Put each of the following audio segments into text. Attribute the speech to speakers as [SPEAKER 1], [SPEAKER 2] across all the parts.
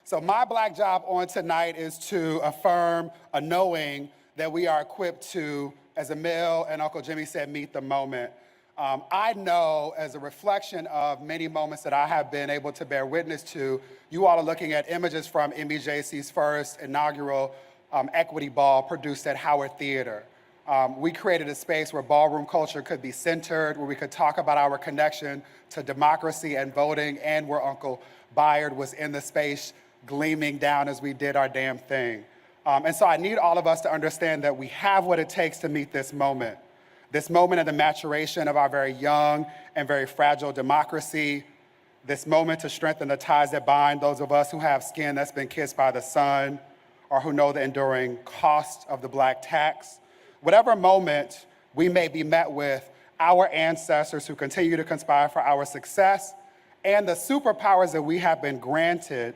[SPEAKER 1] So my black job on tonight is to affirm a knowing that we are equipped to, as Emil and Uncle Jimmy said, meet the moment. I know, as a reflection of many moments that I have been able to bear witness to, you all are looking at images from MBJC's first inaugural equity ball produced at Howard Theater. We created a space where ballroom culture could be centered, where we could talk about our connection to democracy and voting, and where Uncle Bayard was in the space gleaming down as we did our damn thing. And so I need all of us to understand that we have what it takes to meet this moment of the maturation of our very young and very fragile democracy, this moment to strengthen the ties that bind those of us who have skin that's been kissed by the sun, or who know the enduring cost of the black tax. Whatever moment we may be met with, our ancestors who continue to conspire for our success and the superpowers that we have been granted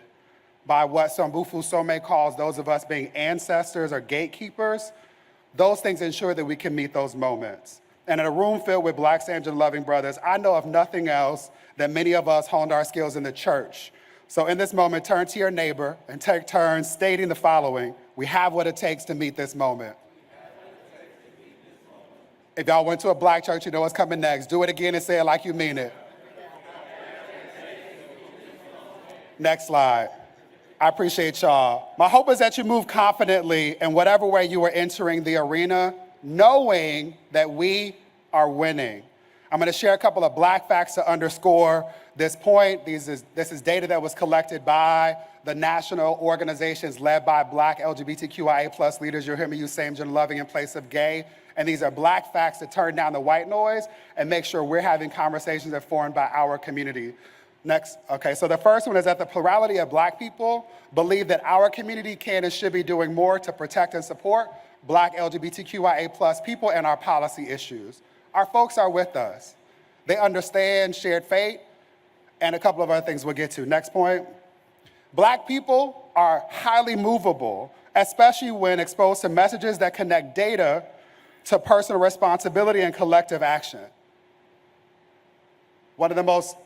[SPEAKER 1] by what Sambufu Some calls those of us being ancestors or gatekeepers, those things ensure that we can meet those moments. And in a room filled with Black Samjan loving brothers, I know of nothing else that many of us honed our skills in the church. So in this moment, turn to your neighbor and take turns stating the following: we have what it takes to meet this moment. If y'all went to a black church, you know what's coming next. Do it again and say it like you mean it. Next slide. I appreciate y'all. My hope is that you move confidently in whatever way you are entering the arena, knowing that we are winning. I'm going to share a couple of black facts to underscore this point. This is data that was collected by the national organizations led by Black LGBTQIA+ leaders. You'll hear me use Samjan loving in place of gay. And these are black facts to turn down the white noise and make sure we're having conversations informed by our community. Next, okay, so the first one is that the plurality of black people believe that our community can and should be doing more to protect and support Black LGBTQIA+ people and our policy issues. Our folks are with us. They understand shared fate and a couple of other things we'll get to. Next point. Black people are highly movable, especially when exposed to messages that connect data to personal responsibility and collective action. One of the most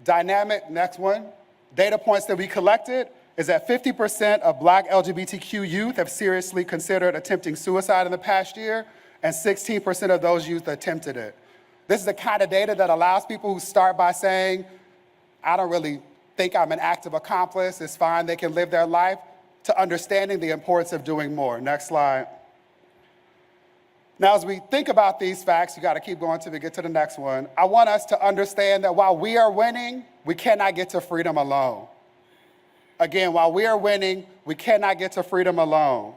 [SPEAKER 1] dynamic, next one, data points that we collected is that 50% of Black LGBTQ youth have seriously considered attempting suicide in the past year, and 16% of those youth attempted it. This is the kind of data that allows people who start by saying, I don't really think I'm an active accomplice, it's fine, they can live their life, to understanding the importance of doing more. Next slide. Now, as we think about these facts, you gotta keep going till we get to the next one. I want us to understand that while we are winning, we cannot get to freedom alone. Again, while we are winning, we cannot get to freedom alone.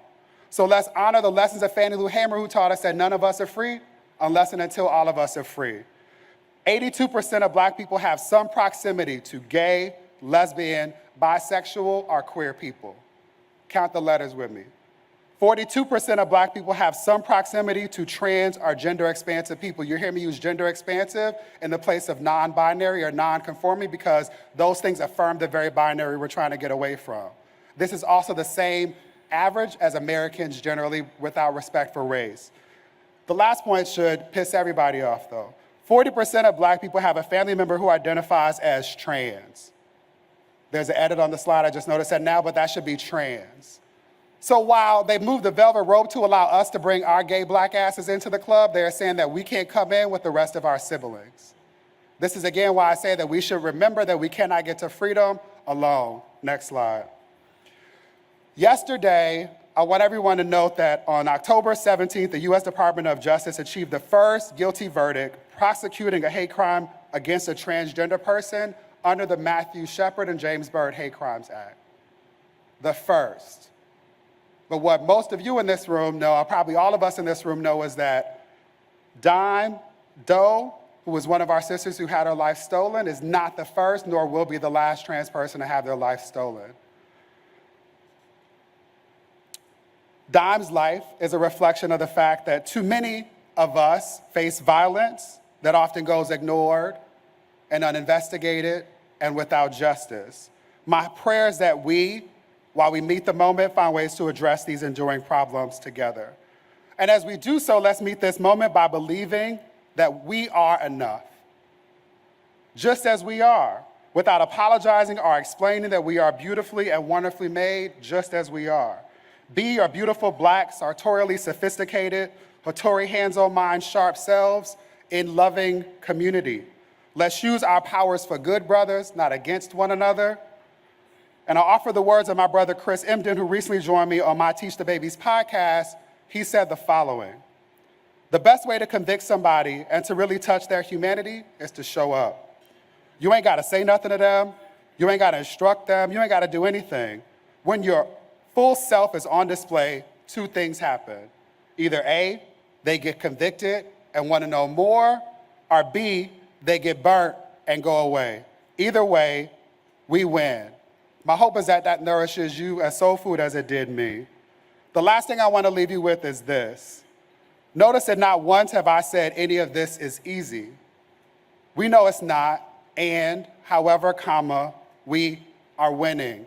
[SPEAKER 1] So let's honor the lessons of Fannie Lou Hamer, who taught us that none of us are free unless and until all of us are free. 82% of Black people have some proximity to gay, lesbian, bisexual, or queer people. Count the letters with me. 42% of Black people have some proximity to trans or gender expansive people. You hear me use gender expansive in the place of non-binary or non-conforming because those things affirm the very binary we're trying to get away from. This is also the same average as Americans generally without respect for race. The last point should piss everybody off though. 40% of Black people have a family member who identifies as trans. There's an edit on the slide, I just noticed that now, but that should be trans. So while they moved the velvet rope to allow us to bring our gay Black asses into the club, they're saying that we can't come in with the rest of our siblings. This is again why I say that we should remember that we cannot get to freedom alone. Next slide. Yesterday, I want everyone to note that on October 17th, the US Department of Justice achieved the first guilty verdict prosecuting a hate crime against a transgender person under the Matthew Shepard and James Byrd Hate Crimes Act. The first. But what most of you in this room know, or probably all of us in this room know, is that Dime Doe, who was one of our sisters who had her life stolen, is not the first nor will be the last trans person to have their life stolen. Dime's life is a reflection of the fact that too many of us face violence that often goes ignored and uninvestigated and without justice. My prayer is that we, while we meet the moment, find ways to address these enduring problems together. And as we do so, let's meet this moment by believing that we are enough. Just as we are. without apologizing or explaining that we are beautifully and wonderfully made just as we are. Be your beautiful Black, sartorially sophisticated, Hattori hands-on mind sharp selves in loving community. Let's use our powers for good, brothers, not against one another. And I'll offer the words of my brother Chris Emden, who recently joined me on my Teach the Babies podcast. He said the following: the best way to convict somebody and to really touch their humanity is to show up. You ain't gotta say nothing to them. You ain't gotta instruct them. You ain't gotta do anything. When your full self is on display, two things happen. Either A, they get convicted and wanna know more, or B, they get burnt and go away. Either way, we win. My hope is that that nourishes you as soul food as it did me. The last thing I wanna leave you with is this. Notice that not once have I said any of this is easy. We know it's not, and however, we are winning.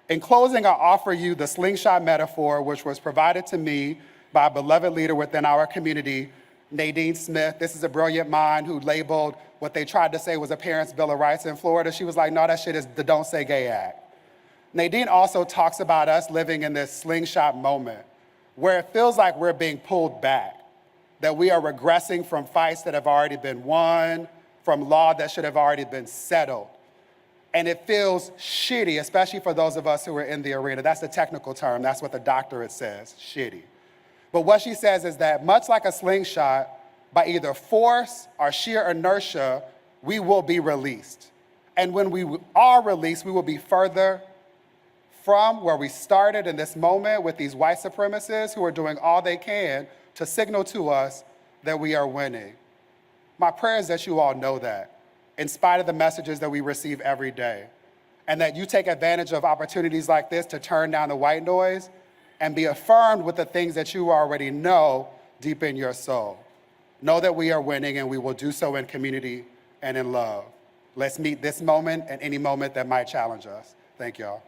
[SPEAKER 1] In closing, I offer you the slingshot metaphor, which was provided to me by a beloved leader within our community, Nadine Smith. This is a brilliant mind who labeled what they tried to say was a parent's Bill of Rights in Florida. She was like, no, that shit is the Don't Say Gay Act. Nadine also talks about us living in this slingshot moment where it feels like we're being pulled back, that we are regressing from fights that have already been won, from law that should have already been settled. And it feels shitty, especially for those of us who are in the arena. That's the technical term. That's what the doctorate says, shitty. But what she says is that much like a slingshot, by either force or sheer inertia, we will be released. And when we are released, we will be further from where we started in this moment with these white supremacists who are doing all they can to signal to us that we are winning. My prayer is that you all know that, in spite of the messages that we receive every day, and that you take advantage of opportunities like this to turn down the white noise and be affirmed with the things that you already know deep in your soul. Know that we are winning, and we will do so in community and in love. Let's meet this moment and any moment that might challenge us. Thank y'all.